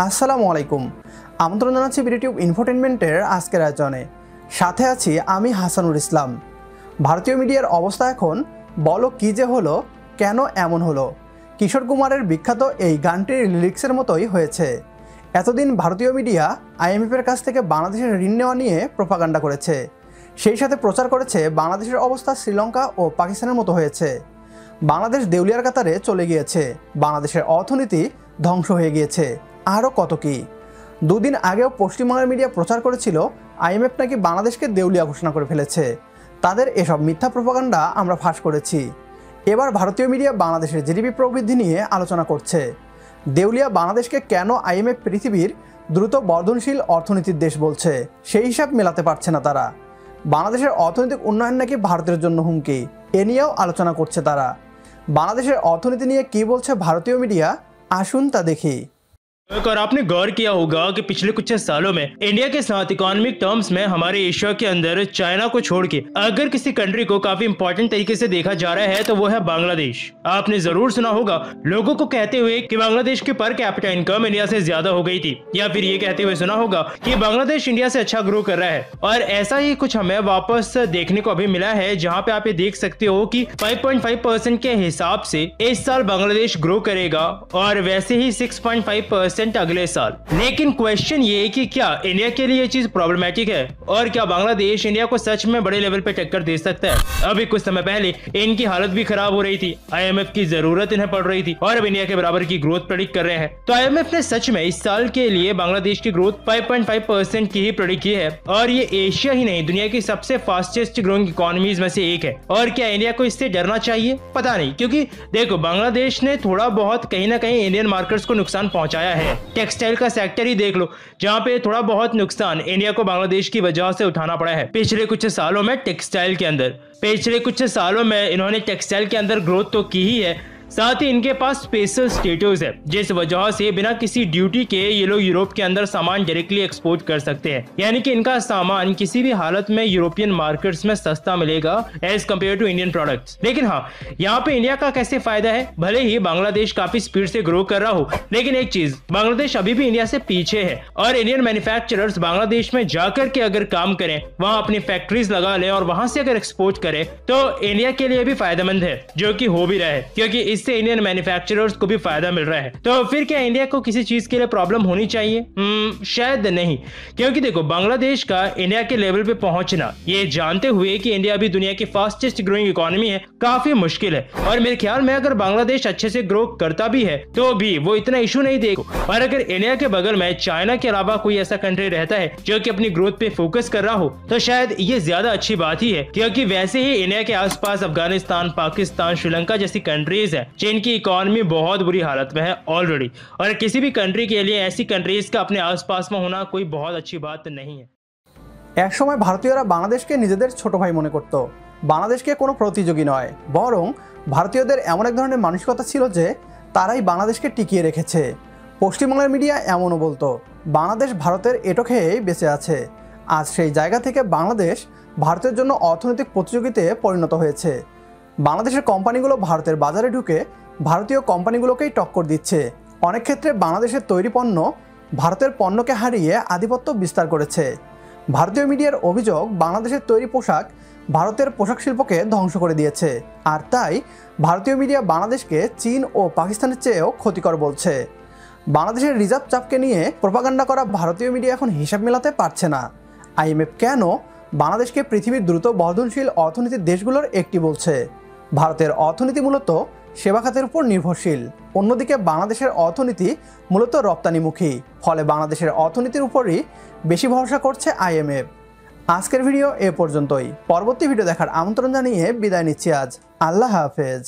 আসসালামু আলাইকুম। আমন্ত্রণ জানাচ্ছি বিডিটিউব ইনফোটেনমেন্টের আজকের আয়োজনে। সাথে আছি আমি হাসানুর ইসলাম। ভারতীয় মিডিয়ার অবস্থা এখন বলো কি যে হলো, কেন এমন হলো। কিশোর কুমারের বিখ্যাত এই গানটির লিরিক্সের মতোই হয়েছে। এতদিন ভারতীয় মিডিয়া আইএমএফের কাছ থেকে বাংলাদেশের ঋণ নেওয়া নিয়ে প্রোপাগান্ডা করেছে, সেই সাথে প্রচার করেছে বাংলাদেশের অবস্থা শ্রীলঙ্কা ও পাকিস্তানের মতো হয়েছে। বাংলাদেশ দেউলিয়ার কাতারে চলে গিয়েছে, বাংলাদেশের অর্থনীতি ধ্বংস হয়ে গিয়েছে, আরও কত কি। দুদিন আগেও পশ্চিমবঙ্গের মিডিয়া প্রচার করেছিল আইএমএফ নাকি বাংলাদেশকে দেউলিয়া ঘোষণা করে ফেলেছে। তাদের এসব মিথ্যা প্রোপাগান্ডা আমরা ফাঁস করেছি। এবার ভারতীয় মিডিয়া বাংলাদেশের জিডিপি প্রবৃদ্ধি নিয়ে আলোচনা করছে। দেউলিয়া বাংলাদেশকে কেন আইএমএফ পৃথিবীর দ্রুত বর্ধনশীল অর্থনীতির দেশ বলছে, সেই হিসাব মেলাতে পারছে না তারা। বাংলাদেশের অর্থনৈতিক উন্নয়ন নাকি ভারতের জন্য হুমকি, এ নিয়েও আলোচনা করছে তারা। বাংলাদেশের অর্থনীতি নিয়ে কী বলছে ভারতীয় মিডিয়া, আসুন তা দেখি। और आपने गौर किया होगा कि पिछले कुछ सालों में इंडिया के साथ इकोनॉमिक टर्म्स में हमारे एशिया के अंदर चाइना को छोड़ के अगर किसी कंट्री को काफी इंपॉर्टेंट तरीके से देखा जा रहा है तो वो है बांग्लादेश। आपने जरूर सुना होगा लोगों को कहते हुए कि बांग्लादेश की पर कैपिटा इनकम इंडिया से ज्यादा हो गई थी, या फिर ये कहते हुए सुना होगा कि बांग्लादेश इंडिया से अच्छा ग्रो कर रहा है। और ऐसा ही कुछ हमें वापस देखने को अभी मिला है, जहाँ पे आप ये देख सकते हो कि 5.5% के हिसाब से इस साल बांग्लादेश ग्रो करेगा और वैसे ही 6.5% अगले साल। लेकिन क्वेश्चन ये है कि क्या इंडिया के लिए ये चीज प्रॉब्लमेटिक है और क्या बांग्लादेश इंडिया को सच में बड़े लेवल पे टक्कर दे सकता है। अभी कुछ समय पहले इनकी हालत भी खराब हो रही थी, आईएमएफ की जरूरत इन्हें पड़ रही थी और अब इंडिया के बराबर की ग्रोथ प्रेडिक्ट कर रहे हैं। तो आईएमएफ ने सच में इस साल के लिए बांग्लादेश की ग्रोथ 5.5% की ही प्रेडिक्ट की है और ये एशिया ही नहीं दुनिया की सबसे फास्टेस्ट ग्रोइंग इकोनॉमीज में से एक है। और क्या इंडिया को इससे डरना चाहिए, पता नहीं, क्योंकि देखो बांग्लादेश ने थोड़ा बहुत कहीं ना कहीं इंडियन मार्केट्स को नुकसान पहुंचाया है। टेक्सटाइल का सेक्टर ही देख लो, जहां पे थोड़ा बहुत नुकसान इंडिया को बांग्लादेश की वजह से उठाना पड़ा है। पिछले कुछ सालों में टेक्सटाइल के अंदर ग्रोथ तो की ही है, साथ ही इनके पास स्पेशल स्टेटस है जिस वजह से बिना किसी ड्यूटी के ये लोग यूरोप के अंदर सामान डायरेक्टली एक्सपोर्ट कर सकते हैं, यानी कि इनका सामान किसी भी हालत में यूरोपियन मार्केट्स में सस्ता मिलेगा as compare to Indian products. लेकिन हाँ, यहाँ पे इंडिया का कैसे फायदा है, भले ही बांग्लादेश काफी स्पीड से ग्रो कर रहा हो, लेकिन एक चीज, बांग्लादेश अभी भी इंडिया से पीछे है और इंडियन मैन्युफैक्चरर्स बांग्लादेश में जाकर के अगर काम करें, वहां अपनी फैक्ट्रीज लगा लें और वहां से अगर एक्सपोर्ट करें तो इंडिया के लिए भी फायदेमंद है, जो कि हो भी रहा है, क्योंकि इससे इंडियन मैन्युफैक्चरर्स को भी फायदा मिल रहा है। तो फिर क्या इंडिया को किसी चीज के लिए प्रॉब्लम होनी चाहिए? शायद नहीं, क्योंकि देखो बांग्लादेश का इंडिया के लेवल पे पहुंचना, ये जानते हुए कि इंडिया भी दुनिया की फास्टेस्ट ग्रोइंग इकोनॉमी है, काफी मुश्किल है। और मेरे ख्याल में अगर बांग्लादेश अच्छे से ग्रो करता भी है तो भी वो इतना इशू नहीं देगा। और अगर इंडिया के बगल में चाइना के अलावा कोई ऐसा कंट्री रहता है जो कि अपनी ग्रोथ पे फोकस कर रहा हो तो शायद ये ज्यादा अच्छी बात ही है, क्योंकि वैसे ही इंडिया के आसपास अफगानिस्तान, पाकिस्तान, श्रीलंका जैसी कंट्रीज है जिनकी इकोनॉमी बहुत बुरी हालत में है ऑलरेडी, और किसी भी कंट्री के लिए ऐसी कंट्रीज का अपने आसपास में होना कोई बहुत अच्छी बात नहीं है। এক সময় ভারতীয়রা বাংলাদেশকে নিজেদের ছোট ভাই মনে করত, বাংলাদেশকে কোনো প্রতিযোগী নয়, বরং ভারতীয়দের এমন এক ধরনের মানসিকতা ছিল যে তারাই বাংলাদেশকে টিকিয়ে রেখেছে। পশ্চিমবঙ্গের মিডিয়া এমনও বলতো বাংলাদেশ ভারতের এঁটো খেয়েই বেঁচে আছে। আজ সেই জায়গা থেকে বাংলাদেশ ভারতের জন্য অর্থনৈতিক প্রতিযোগিতায় পরিণত হয়েছে। বাংলাদেশের কোম্পানিগুলো ভারতের বাজারে ঢুকে ভারতীয় কোম্পানিগুলোকেই টক্কর দিচ্ছে। অনেক ক্ষেত্রে বাংলাদেশের তৈরি পণ্য ভারতের পণ্যকে হারিয়ে আধিপত্য বিস্তার করেছে। ভারতীয় মিডিয়ার অভিযোগ বাংলাদেশের তৈরি পোশাক ভারতের পোশাক শিল্পকে ধ্বংস করে দিয়েছে, আর তাই ভারতীয় মিডিয়া বাংলাদেশকে চীন ও পাকিস্তানের চেয়েও ক্ষতিকর বলছে। বাংলাদেশের রিজার্ভ চাপকে নিয়ে প্রোপাগান্ডা করা ভারতীয় মিডিয়া এখন হিসাব মেলাতে পারছে না। আইএমএফ কেন বাংলাদেশকে পৃথিবীর দ্রুত বর্ধনশীল অর্থনীতির দেশগুলোর একটি বলছে? ভারতের অর্থনীতি মূলত সেবা খাতের উপর নির্ভরশীল, অন্যদিকে বাংলাদেশের অর্থনীতি মূলত রপ্তানিমুখী, ফলে বাংলাদেশের অর্থনীতির উপরই বেশি ভরসা করছে আইএমএফ। আজকের ভিডিও এ পর্যন্তই। পরবর্তী ভিডিও দেখার আমন্ত্রণ জানিয়ে বিদায় নিচ্ছি আজ। আল্লাহ হাফেজ।